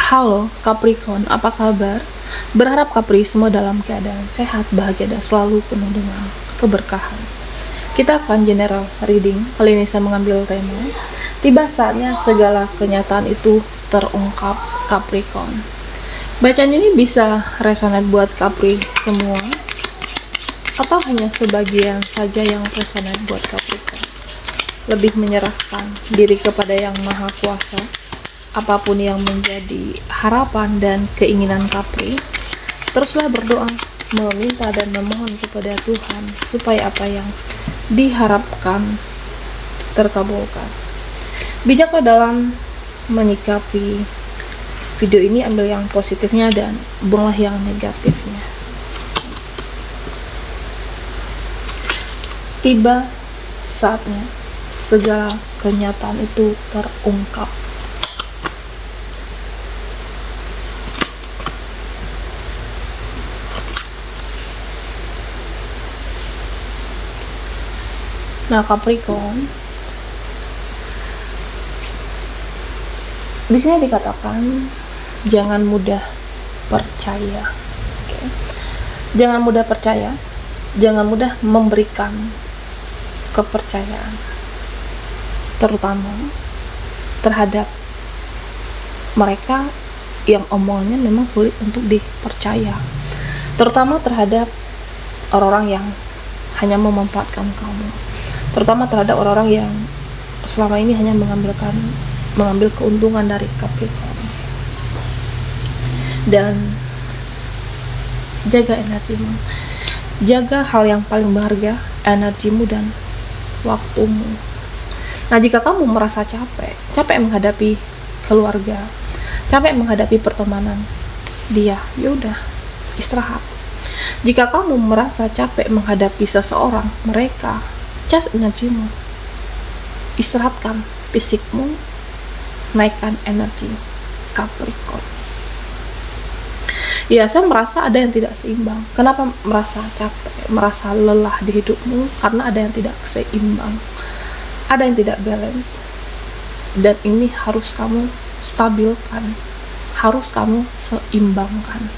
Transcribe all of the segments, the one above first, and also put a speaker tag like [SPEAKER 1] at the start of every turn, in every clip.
[SPEAKER 1] Halo Capricorn, apa kabar? Berharap Capri semua dalam keadaan sehat, bahagia, dan selalu penuh dengan keberkahan. Kita akan general reading. Kali ini saya mengambil tema tiba saatnya segala kenyataan itu terungkap Capricorn. Bacaan ini bisa resonate buat Capri semua atau hanya sebagian saja yang resonate buat Capricorn. Lebih menyerahkan diri kepada Yang Maha Kuasa. Apapun yang menjadi harapan dan keinginan Capri, teruslah berdoa, meminta dan memohon kepada Tuhan supaya apa yang diharapkan terkabulkan. Bijaklah dalam menyikapi video ini, ambil yang positifnya dan buanglah yang negatifnya. Tiba saatnya segala kenyataan itu terungkap. Nah, Capricorn, di sini dikatakan jangan mudah percaya. Okay. Jangan mudah percaya, jangan mudah memberikan kepercayaan, terutama terhadap mereka yang omongannya memang sulit untuk dipercaya, terutama terhadap orang-orang yang hanya memanfaatkan kamu, terutama terhadap orang-orang yang selama ini hanya mengambil keuntungan dari Capricorn. Dan jaga energimu, jaga hal yang paling berharga, energimu dan waktumu. Nah, jika kamu merasa capek menghadapi keluarga, capek menghadapi pertemanan dia, yaudah istirahat. Jika kamu merasa capek menghadapi seseorang, mereka, cas energimu, istirahatkan fisikmu, naikkan energi Capricorn. Ya, saya merasa ada yang tidak seimbang. Kenapa merasa capek, merasa lelah di hidupmu? Karena ada yang tidak seimbang, ada yang tidak balance, dan ini harus kamu stabilkan, harus kamu seimbangkan.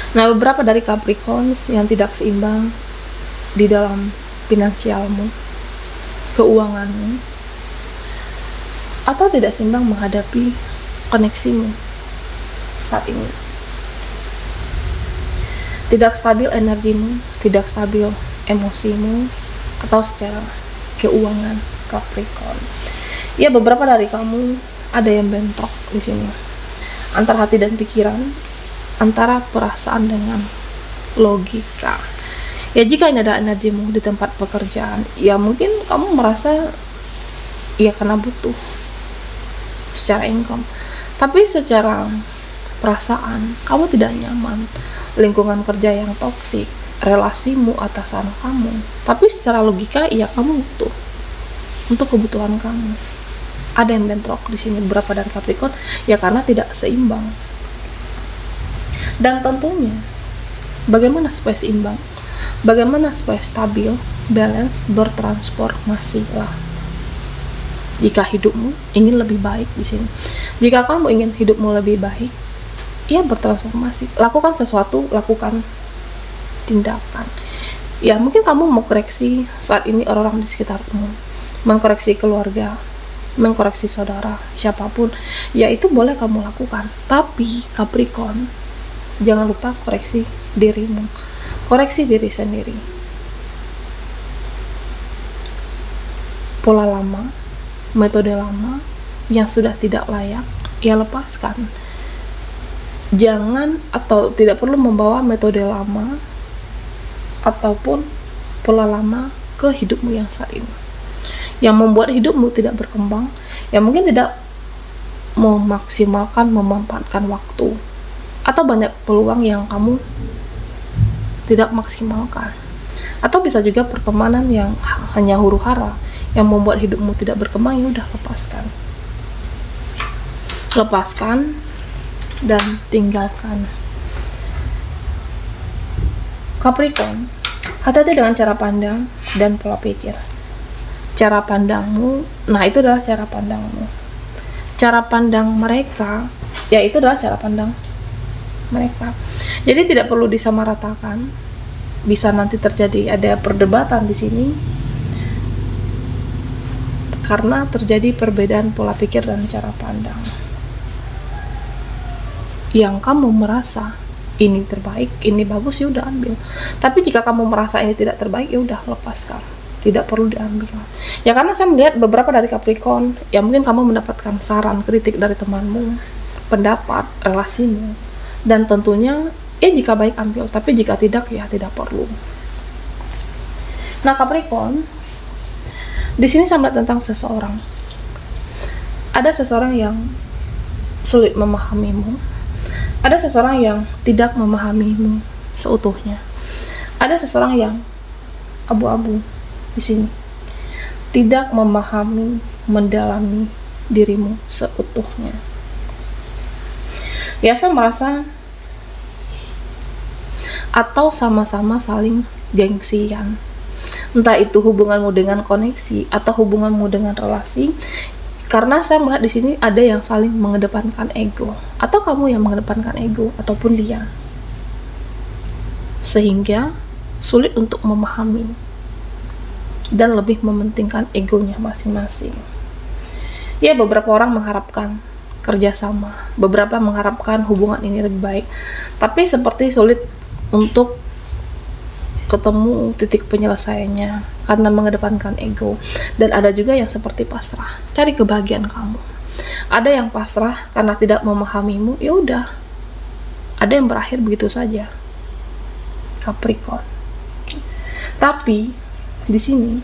[SPEAKER 1] Nah, beberapa dari Capricorns yang tidak seimbang di dalam finansialmu, keuanganmu, atau tidak seimbang menghadapi koneksimu saat ini. Tidak stabil energimu, tidak stabil emosimu, atau secara keuangan Capricorn. Ya, beberapa dari kamu ada yang bentrok di sini antara hati dan pikiran, antara perasaan dengan logika. Ya, jika ini adalah energimu di tempat pekerjaan, ya mungkin kamu merasa ya karena butuh secara income, tapi secara perasaan kamu tidak nyaman, lingkungan kerja yang toksik, relasimu atasan kamu, tapi secara logika ya kamu butuh untuk kebutuhan kamu. Ada yang bentrok di sini berapa dari Capricorn ya karena tidak seimbang. Dan tentunya bagaimana supaya seimbang, bagaimana supaya stabil, balance, bertransformasilah. Jika hidupmu ingin lebih baik di sini, jika kamu ingin hidupmu lebih baik, ya bertransformasi, lakukan sesuatu, lakukan tindakan. Ya, mungkin kamu mau koreksi saat ini orang-orang di sekitarmu, mengkoreksi keluarga, mengkoreksi saudara, siapapun, ya itu boleh kamu lakukan. Tapi Capricorn, jangan lupa koreksi dirimu, koreksi diri sendiri. Pola lama, metode lama yang sudah tidak layak, ya lepaskan. Jangan atau tidak perlu membawa metode lama ataupun pola lama ke hidupmu yang saat ini, yang membuat hidupmu tidak berkembang, yang mungkin tidak memaksimalkan, memanfaatkan waktu, atau banyak peluang yang kamu tidak maksimalkan. Atau bisa juga pertemanan yang hanya huru-hara, yang membuat hidupmu tidak berkembang. Ya udah, lepaskan dan tinggalkan. Capricorn, hati-hati dengan cara pandang dan pola pikir. cara pandangmu, nah itu adalah cara pandangmu. Cara pandang mereka, ya itu adalah cara pandang mereka. Jadi tidak perlu disamaratakan. Bisa nanti terjadi ada perdebatan di sini karena terjadi perbedaan pola pikir dan cara pandang. Yang kamu merasa ini terbaik, ini bagus, ya udah ambil. Tapi jika kamu merasa ini tidak terbaik, ya udah lepaskan. Tidak perlu diambil. Ya karena saya melihat beberapa dari Capricorn, ya mungkin kamu mendapatkan saran, kritik dari temanmu, pendapat, relasimu, dan tentunya ya jika baik ambil, tapi jika tidak ya tidak perlu. Nah Capricorn, di sini saya melihat tentang seseorang. Ada seseorang yang sulit memahamimu. Ada seseorang yang tidak memahamimu seutuhnya. Ada seseorang yang abu-abu di sini, tidak memahami, mendalami dirimu seutuhnya. Ya saya merasa atau sama-sama saling gengsian. Entah itu hubunganmu dengan koneksi atau hubunganmu dengan relasi. Karena saya melihat di sini ada yang saling mengedepankan ego, atau kamu yang mengedepankan ego ataupun dia. Sehingga sulit untuk memahami dan lebih mementingkan egonya masing-masing. Ya beberapa orang mengharapkan kerjasama, beberapa mengharapkan hubungan ini lebih baik, tapi seperti sulit untuk ketemu titik penyelesaiannya karena mengedepankan ego. Dan ada juga yang seperti pasrah, cari kebahagiaan kamu. Ada yang pasrah karena tidak memahamimu, ya udah. Ada yang berakhir begitu saja. Capricorn. Tapi di sini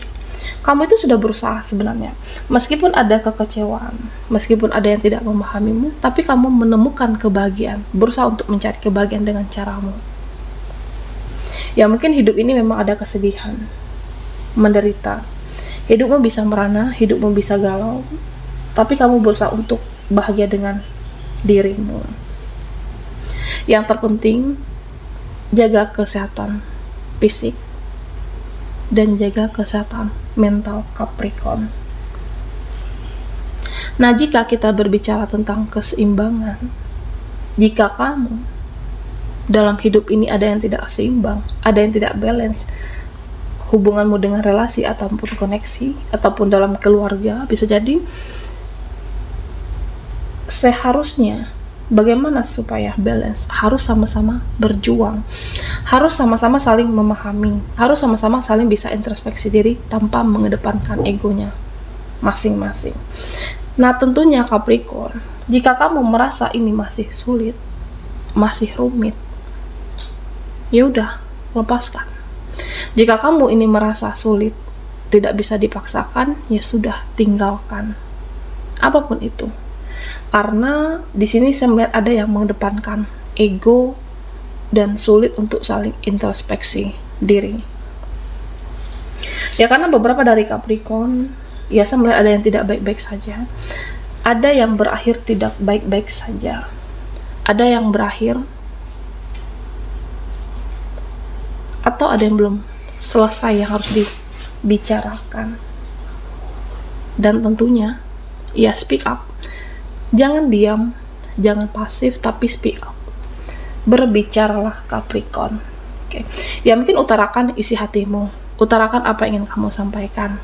[SPEAKER 1] kamu itu sudah berusaha sebenarnya. Meskipun ada kekecewaan, meskipun ada yang tidak memahamimu, tapi kamu menemukan kebahagiaan, berusaha untuk mencari kebahagiaan dengan caramu. Ya mungkin hidup ini memang ada kesedihan, menderita. Hidupmu bisa merana, hidupmu bisa galau, tapi kamu berusaha untuk bahagia dengan dirimu. Yang terpenting, jaga kesehatan fisik dan jaga kesehatan mental Capricorn. Nah, jika kita berbicara tentang keseimbangan, jika kamu dalam hidup ini ada yang tidak seimbang, ada yang tidak balance, hubunganmu dengan relasi ataupun koneksi, ataupun dalam keluarga, bisa jadi seharusnya bagaimana supaya balance, harus sama-sama berjuang, harus sama-sama saling memahami, harus sama-sama saling bisa introspeksi diri tanpa mengedepankan egonya masing-masing. Nah tentunya Capricorn, jika kamu merasa ini masih sulit, masih rumit, ya udah, lepaskan. Jika kamu ini merasa sulit, tidak bisa dipaksakan, ya sudah, tinggalkan. Apapun itu. Karena di sini saya melihat ada yang mengedepankan ego dan sulit untuk saling introspeksi diri. Ya karena beberapa dari Capricorn, ya saya melihat ada yang tidak baik-baik saja. Ada yang berakhir tidak baik-baik saja. Ada yang berakhir atau ada yang belum selesai yang harus dibicarakan. Dan tentunya ya speak up, jangan diam, jangan pasif, tapi speak up, berbicaralah Capricorn. Oke. Ya mungkin utarakan isi hatimu, utarakan apa yang ingin kamu sampaikan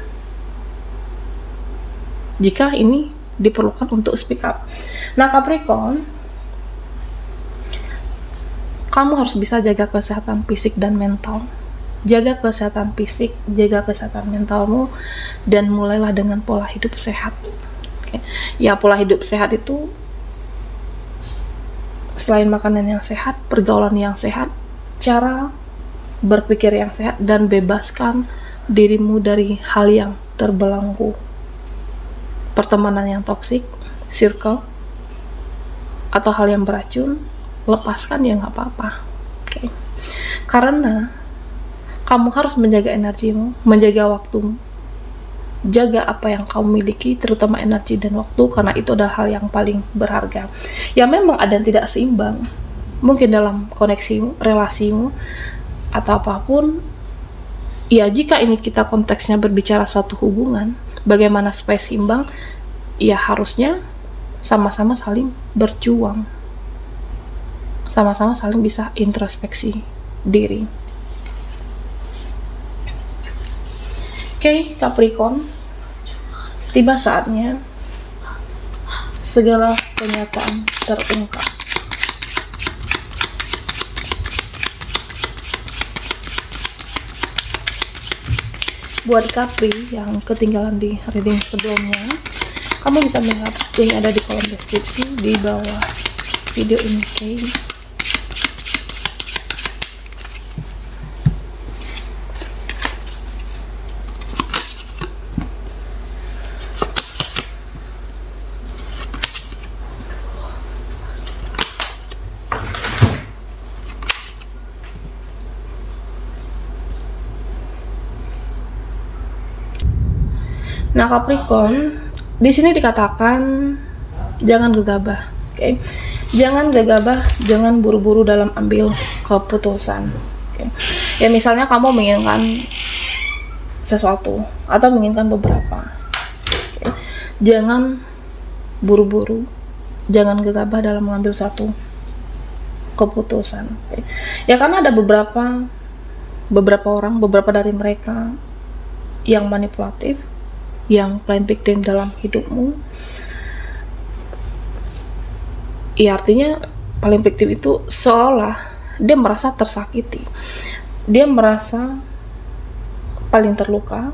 [SPEAKER 1] jika ini diperlukan untuk speak up. Nah Capricorn, kamu harus bisa jaga kesehatan fisik dan mental. Jaga kesehatan fisik, jaga kesehatan mentalmu, dan mulailah dengan pola hidup sehat. Oke. Ya pola hidup sehat itu selain makanan yang sehat, pergaulan yang sehat, cara berpikir yang sehat, dan bebaskan dirimu dari hal yang terbelenggu. Pertemanan yang toksik, circle, atau hal yang beracun, lepaskan ya nggak apa-apa. Okay. Karena kamu harus menjaga energimu, menjaga waktumu, jaga apa yang kamu miliki, terutama energi dan waktu, karena itu adalah hal yang paling berharga. Ya memang ada yang tidak seimbang, mungkin dalam koneksimu, relasimu, atau apapun, Ya, jika ini kita konteksnya berbicara suatu hubungan, bagaimana supaya seimbang, ya harusnya sama-sama saling berjuang, sama-sama saling bisa introspeksi diri. Oke, Capricorn, tiba saatnya segala kenyataan terungkap. Buat Capri yang ketinggalan di reading sebelumnya, kamu bisa melihat yang ada di kolom deskripsi di bawah video ini. Okay? Nah, Capricorn, di sini dikatakan jangan gegabah, oke? Jangan gegabah, jangan buru-buru dalam ambil keputusan. Okay? Ya misalnya kamu menginginkan sesuatu atau menginginkan beberapa, okay? Jangan buru-buru, jangan gegabah dalam mengambil satu keputusan. Okay? Ya karena ada beberapa orang, beberapa dari mereka yang manipulatif, yang playing victim dalam hidupmu. Ya artinya paling victim itu seolah dia merasa tersakiti, dia merasa paling terluka,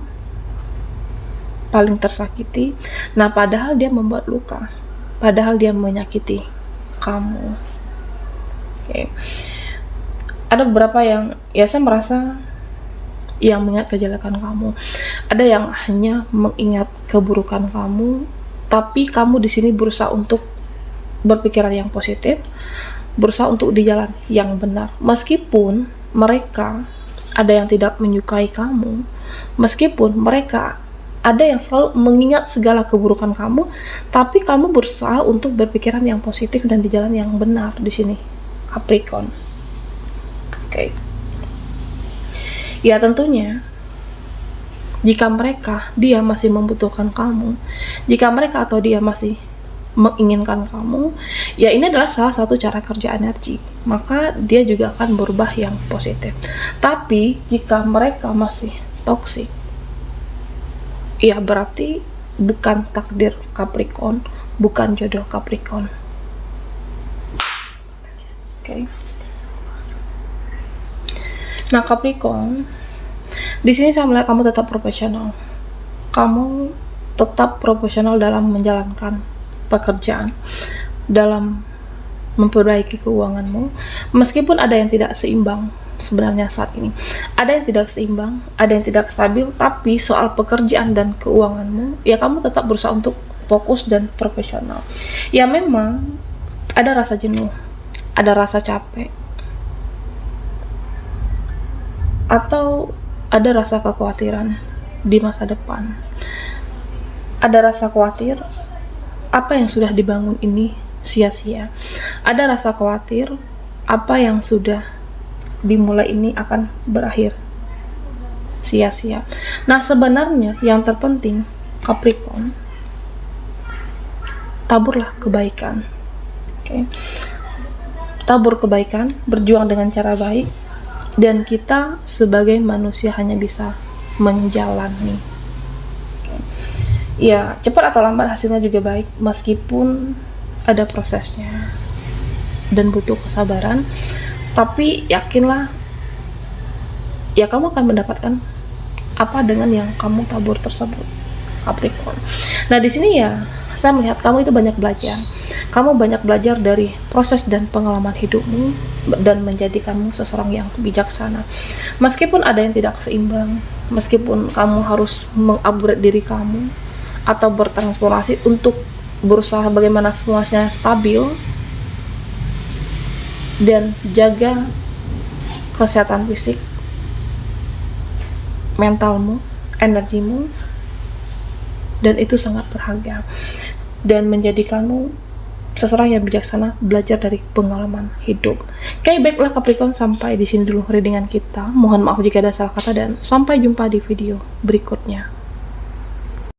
[SPEAKER 1] paling tersakiti. Nah padahal dia membuat luka, padahal dia menyakiti kamu. Okay. Ada beberapa yang ya saya merasa yang mengingat kejelekan kamu, ada yang hanya mengingat keburukan kamu, tapi kamu di sini berusaha untuk berpikiran yang positif, berusaha untuk di jalan yang benar, meskipun mereka ada yang tidak menyukai kamu, meskipun mereka ada yang selalu mengingat segala keburukan kamu, tapi kamu berusaha untuk berpikiran yang positif dan di jalan yang benar di sini, Capricorn. Oke. Ya tentunya jika dia masih membutuhkan kamu, jika mereka atau dia masih menginginkan kamu, ya ini adalah salah satu cara kerja energi, maka dia juga akan berubah yang positif. Tapi jika mereka masih toksik, ya berarti bukan takdir Capricorn, bukan jodoh Capricorn. Oke. Nah Capricorn, di sini saya melihat kamu tetap profesional. Kamu tetap profesional dalam menjalankan pekerjaan, dalam memperbaiki keuanganmu, meskipun ada yang tidak seimbang sebenarnya saat ini. Ada yang tidak seimbang, ada yang tidak stabil, tapi soal pekerjaan dan keuanganmu, ya kamu tetap berusaha untuk fokus dan profesional. Ya memang ada rasa jenuh, ada rasa capek, atau ada rasa kekhawatiran di masa depan. Ada rasa khawatir apa yang sudah dibangun ini sia-sia. Ada rasa khawatir apa yang sudah dimulai ini akan berakhir sia-sia. Nah sebenarnya yang terpenting Capricorn, taburlah kebaikan. Okay. Tabur kebaikan, berjuang dengan cara baik, dan kita sebagai manusia hanya bisa menjalani. Okay. Ya cepat atau lambat hasilnya juga baik, meskipun ada prosesnya dan butuh kesabaran, tapi yakinlah ya kamu akan mendapatkan apa dengan yang kamu tabur tersebut, Capricorn. Nah di sini ya saya melihat kamu itu banyak belajar. Kamu banyak belajar dari proses dan pengalaman hidupmu dan menjadikanmu seseorang yang bijaksana. Meskipun ada yang tidak seimbang, meskipun kamu harus mengupgrade diri kamu atau bertransformasi untuk berusaha bagaimana semuanya stabil dan jaga kesehatan fisik, mentalmu, energimu, dan itu sangat berharga dan menjadikanmu seseorang yang bijaksana belajar dari pengalaman hidup. Oke, baiklah Capricorn, sampai di sini dulu readingan kita. Mohon maaf jika ada salah kata dan sampai jumpa di video berikutnya.